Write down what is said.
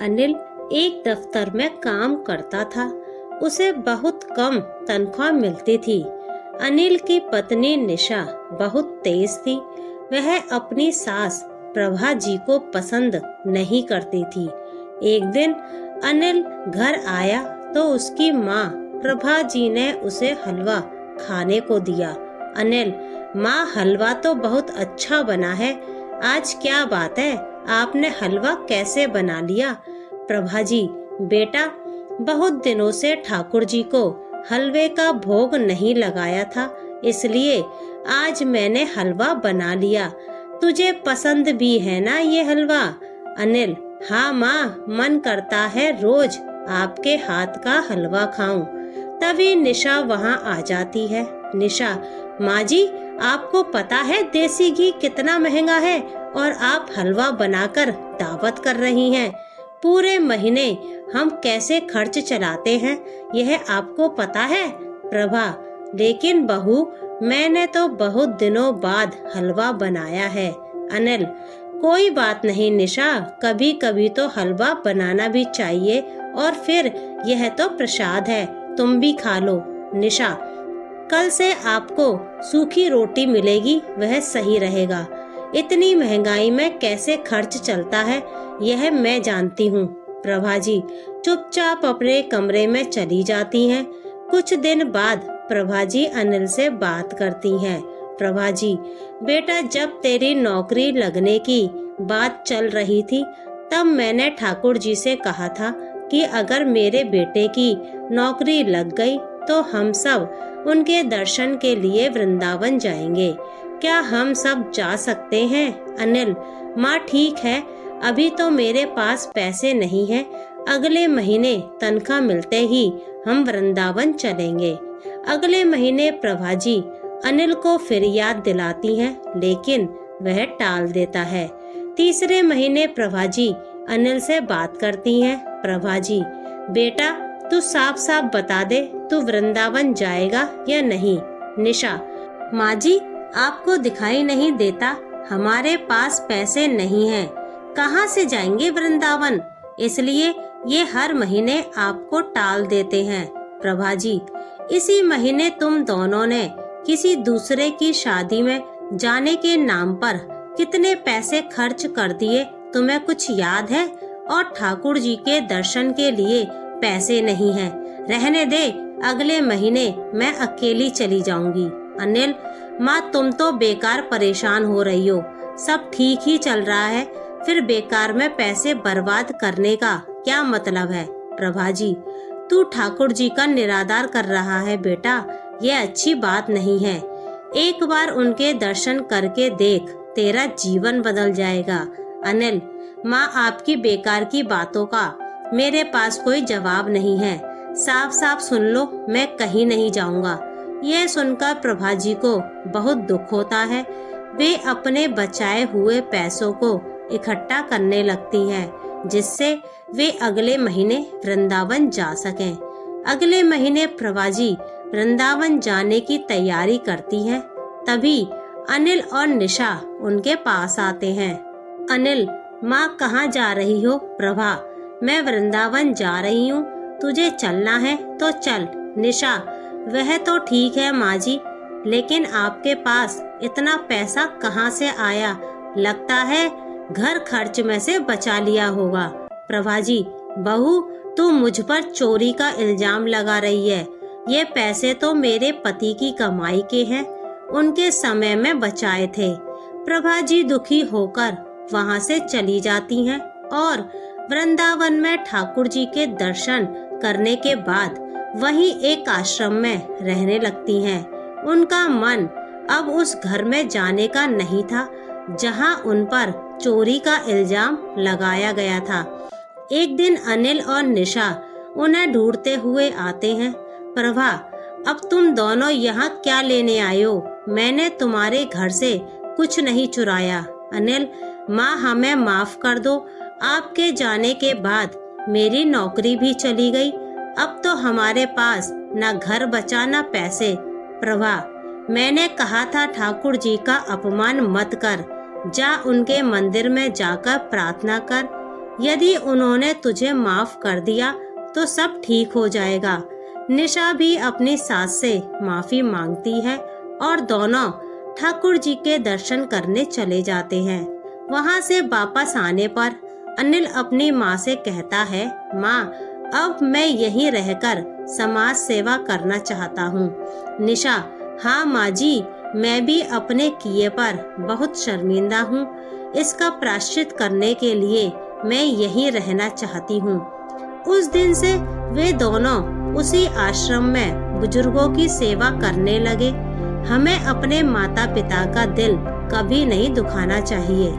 अनिल एक दफ्तर में काम करता था। उसे बहुत कम तनख्वाह मिलती थी। अनिल की पत्नी निशा बहुत तेज थी। वह अपनी सास प्रभा जी को पसंद नहीं करती थी। एक दिन अनिल घर आया तो उसकी माँ प्रभा जी ने उसे हलवा खाने को दिया। अनिल, माँ हलवा तो बहुत अच्छा बना है, आज क्या बात है, आपने हलवा कैसे बना लिया? प्रभा जी, बेटा बहुत दिनों से ठाकुर जी को हलवे का भोग नहीं लगाया था, इसलिए आज मैंने हलवा बना लिया। तुझे पसंद भी है ना ये हलवा? अनिल, हाँ माँ, मन करता है रोज आपके हाथ का हलवा खाऊं। तभी निशा वहाँ आ जाती है। निशा, माँ जी, आपको पता है देसी घी कितना महंगा है और आप हलवा बनाकर दावत कर रही हैं। पूरे महीने हम कैसे खर्च चलाते हैं यह आपको पता है? प्रभा, लेकिन बहू, मैंने तो बहुत दिनों बाद हलवा बनाया है। अनिल, कोई बात नहीं निशा, कभी कभी तो हलवा बनाना भी चाहिए और फिर यह तो प्रसाद है, तुम भी खा लो। निशा, कल से आपको सूखी रोटी मिलेगी, वह सही रहेगा। इतनी महंगाई में कैसे खर्च चलता है यह मैं जानती हूँ। प्रभा जी चुपचाप अपने कमरे में चली जाती हैं। कुछ दिन बाद प्रभा जी अनिल से बात करती हैं। प्रभा जी, बेटा जब तेरी नौकरी लगने की बात चल रही थी तब मैंने ठाकुर जी से कहा था कि अगर मेरे बेटे की नौकरी लग गई तो हम सब उनके दर्शन के लिए वृंदावन जाएंगे। क्या हम सब जा सकते हैं? अनिल, माँ ठीक है, अभी तो मेरे पास पैसे नहीं हैं, अगले महीने तनख्वाह मिलते ही हम वृंदावन चलेंगे। अगले महीने प्रभा जी अनिल को फिर याद दिलाती हैं, लेकिन वह टाल देता है। तीसरे महीने प्रभा जी अनिल से बात करती हैं। प्रभा जी, बेटा तू साफ साफ बता दे, तू वृंदावन जाएगा या नहीं? निशा, माँ जी आपको दिखाई नहीं देता, हमारे पास पैसे नहीं हैं, कहाँ से जाएंगे वृंदावन, इसलिए ये हर महीने आपको टाल देते हैं। प्रभा जी, इसी महीने तुम दोनों ने किसी दूसरे की शादी में जाने के नाम पर कितने पैसे खर्च कर दिए, तुम्हें कुछ याद है? और ठाकुर जी के दर्शन के लिए पैसे नहीं हैं। रहने दे, अगले महीने मैं अकेली चली जाऊंगी। अनिल, माँ तुम तो बेकार परेशान हो रही हो, सब ठीक ही चल रहा है, फिर बेकार में पैसे बर्बाद करने का क्या मतलब है? प्रभा जी, तू ठाकुर जी का निरादर कर रहा है बेटा, ये अच्छी बात नहीं है। एक बार उनके दर्शन करके देख, तेरा जीवन बदल जाएगा। अनिल, माँ आपकी बेकार की बातों का मेरे पास कोई जवाब नहीं है, साफ साफ सुन लो, मैं कहीं नहीं जाऊंगा। यह सुनकर प्रभा जी को बहुत दुख होता है। वे अपने बचाए हुए पैसों को इकट्ठा करने लगती हैं, जिससे वे अगले महीने वृंदावन जा सकें। अगले महीने प्रभा जी वृंदावन जाने की तैयारी करती हैं। तभी अनिल और निशा उनके पास आते हैं। अनिल, माँ कहाँ जा रही हो? प्रभा, मैं वृंदावन जा रही हूँ, तुझे चलना है तो चल। निशा, वह तो ठीक है माँ जी, लेकिन आपके पास इतना पैसा कहाँ से आया? लगता है घर खर्च में से बचा लिया होगा। प्रभा जी, बहू तू मुझ पर चोरी का इल्जाम लगा रही है, ये पैसे तो मेरे पति की कमाई के हैं, उनके समय में बचाए थे। प्रभा जी दुखी होकर वहाँ से चली जाती हैं और वृंदावन में ठाकुर जी के दर्शन करने के बाद वहीं एक आश्रम में रहने लगती हैं। उनका मन अब उस घर में जाने का नहीं था जहां उन पर चोरी का इल्जाम लगाया गया था। एक दिन अनिल और निशा उन्हें ढूंढते हुए आते हैं। प्रभा, अब तुम दोनों यहाँ क्या लेने आए हो? मैंने तुम्हारे घर से कुछ नहीं चुराया। अनिल, माँ हमें माफ कर दो, आपके जाने के बाद मेरी नौकरी भी चली गई, अब तो हमारे पास न घर बचा न पैसे। प्रभा, मैंने कहा था ठाकुर जी का अपमान मत कर, जा उनके मंदिर में जाकर प्रार्थना कर। यदि उन्होंने तुझे माफ कर दिया तो सब ठीक हो जाएगा। निशा भी अपनी सास से माफी मांगती है और दोनों ठाकुर जी के दर्शन करने चले जाते हैं। वहां से वापस आने पर अनिल अपनी माँ से कहता है, माँ, अब मैं यहीं रहकर समाज सेवा करना चाहता हूँ। निशा, हाँ माँ जी, मैं भी अपने किए पर बहुत शर्मिंदा हूँ। इसका प्रायश्चित करने के लिए मैं यहीं रहना चाहती हूँ। उस दिन से वे दोनों उसी आश्रम में बुजुर्गों की सेवा करने लगे। हमें अपने माता पिता का दिल कभी नहीं दुखाना चाहिए।